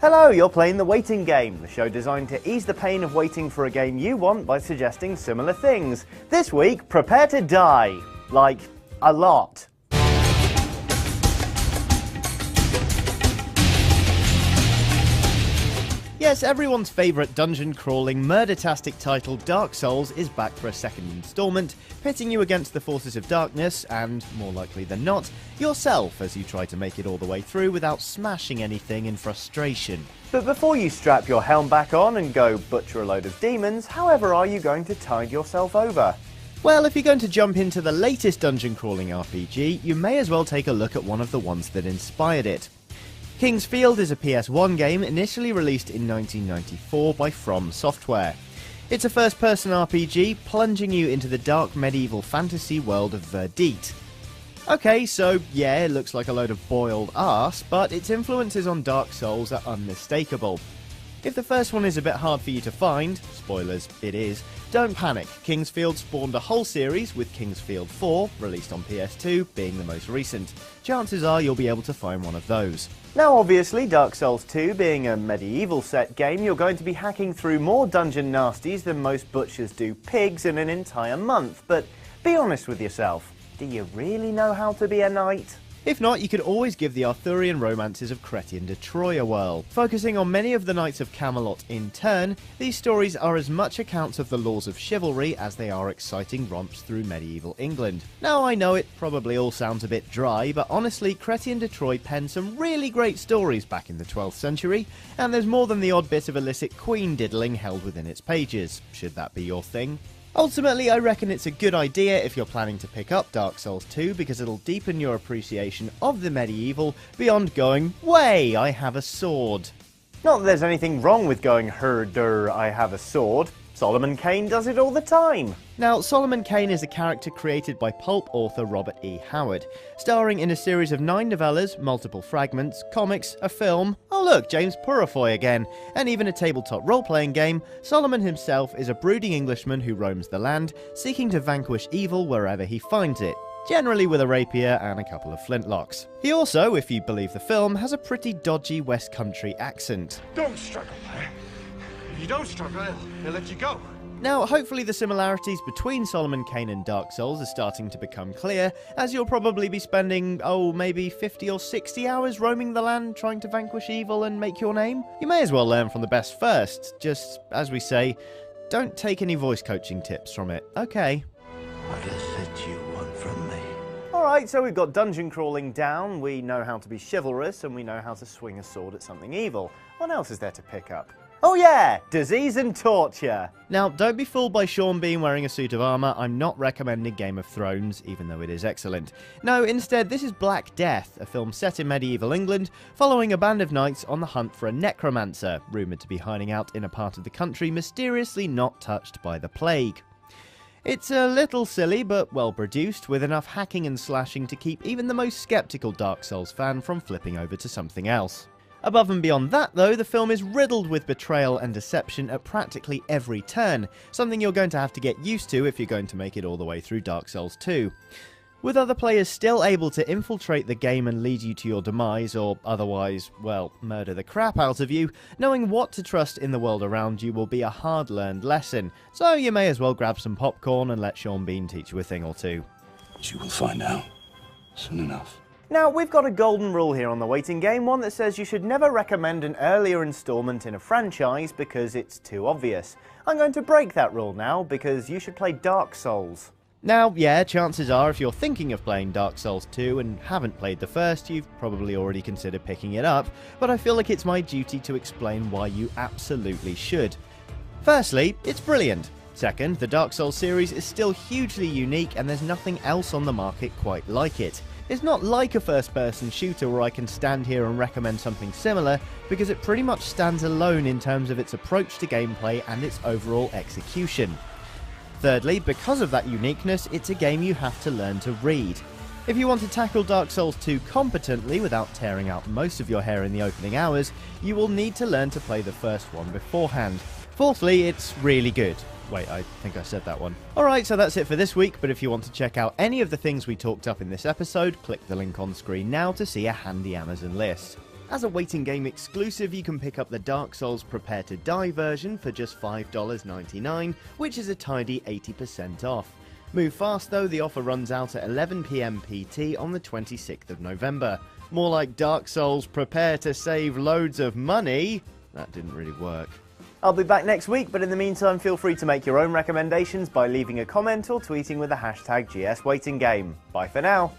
Hello, you're playing The Waiting Game, the show designed to ease the pain of waiting for a game you want by suggesting similar things. This week, prepare to die. Like, a lot. Yes, everyone's favourite dungeon-crawling, murder-tastic title Dark Souls is back for a second instalment, pitting you against the forces of darkness and, more likely than not, yourself as you try to make it all the way through without smashing anything in frustration. But before you strap your helm back on and go butcher a load of demons, however are you going to tide yourself over? Well, if you're going to jump into the latest dungeon-crawling RPG, you may as well take a look at one of the ones that inspired it. King's Field is a PS1 game initially released in 1994 by From Software. It's a first-person RPG plunging you into the dark medieval fantasy world of Verdite. Okay, so yeah, it looks like a load of boiled arse, but its influences on Dark Souls are unmistakable. If the first one is a bit hard for you to find, spoilers, it is, don't panic. King's Field spawned a whole series, with King's Field 4, released on PS2, being the most recent. Chances are you'll be able to find one of those. Now obviously, Dark Souls 2 being a medieval set game, you're going to be hacking through more dungeon nasties than most butchers do pigs in an entire month, but be honest with yourself, do you really know how to be a knight? If not, you could always give the Arthurian romances of Chrétien de Troyes a whirl. Focusing on many of the knights of Camelot in turn, these stories are as much accounts of the laws of chivalry as they are exciting romps through medieval England. Now I know it probably all sounds a bit dry, but honestly Chrétien de Troyes penned some really great stories back in the 12th century, and there's more than the odd bit of illicit queen diddling held within its pages, should that be your thing. Ultimately, I reckon it's a good idea if you're planning to pick up Dark Souls 2 because it'll deepen your appreciation of the medieval beyond going, "Way, I have a sword." Not that there's anything wrong with going, "Herder, I have a sword." Solomon Kane does it all the time. Now, Solomon Kane is a character created by pulp author Robert E. Howard, starring in a series of 9 novellas, multiple fragments, comics, a film, oh look, James Purefoy again, and even a tabletop role-playing game. Solomon himself is a brooding Englishman who roams the land, seeking to vanquish evil wherever he finds it, generally with a rapier and a couple of flintlocks. He also, if you believe the film, has a pretty dodgy West Country accent. Don't struggle. If you don't struggle, he'll let you go. Now, hopefully the similarities between Solomon Kane and Dark Souls are starting to become clear, as you'll probably be spending, maybe 50 or 60 hours roaming the land trying to vanquish evil and make your name. You may as well learn from the best first, just, as we say, don't take any voice coaching tips from it, okay? What is it you want from me? Alright, so we've got dungeon crawling down, we know how to be chivalrous, and we know how to swing a sword at something evil. What else is there to pick up? Oh yeah! Disease and torture! Now, don't be fooled by Sean Bean wearing a suit of armour. I'm not recommending Game of Thrones, even though it is excellent. No, instead, this is Black Death, a film set in medieval England, following a band of knights on the hunt for a necromancer, rumoured to be hiding out in a part of the country mysteriously not touched by the plague. It's a little silly, but well produced, with enough hacking and slashing to keep even the most sceptical Dark Souls fan from flipping over to something else. Above and beyond that, though, the film is riddled with betrayal and deception at practically every turn, something you're going to have to get used to if you're going to make it all the way through Dark Souls 2. With other players still able to infiltrate the game and lead you to your demise, or otherwise, well, murder the crap out of you, knowing what to trust in the world around you will be a hard-learned lesson, so you may as well grab some popcorn and let Sean Bean teach you a thing or two. But you will find out soon enough. Now, we've got a golden rule here on The Waiting Game, one that says you should never recommend an earlier installment in a franchise because it's too obvious. I'm going to break that rule now because you should play Dark Souls. Now, yeah, chances are if you're thinking of playing Dark Souls 2 and haven't played the first, you've probably already considered picking it up, but I feel like it's my duty to explain why you absolutely should. Firstly, it's brilliant. Second, the Dark Souls series is still hugely unique and there's nothing else on the market quite like it. It's not like a first-person shooter where I can stand here and recommend something similar, because it pretty much stands alone in terms of its approach to gameplay and its overall execution. Thirdly, because of that uniqueness, it's a game you have to learn to read. If you want to tackle Dark Souls 2 competently without tearing out most of your hair in the opening hours, you will need to learn to play the first one beforehand. Fourthly, it's really good. Wait, I think I said that one. Alright, so that's it for this week, but if you want to check out any of the things we talked up in this episode, click the link on screen now to see a handy Amazon list. As a waiting game exclusive, you can pick up the Dark Souls Prepare to Die version for just $5.99, which is a tidy 80% off. Move fast though, the offer runs out at 11 PM PT on the 26th of November. More like Dark Souls Prepare to Save Loads of Money. That didn't really work. I'll be back next week, but in the meantime feel free to make your own recommendations by leaving a comment or tweeting with the hashtag GSWaitingGame. Bye for now.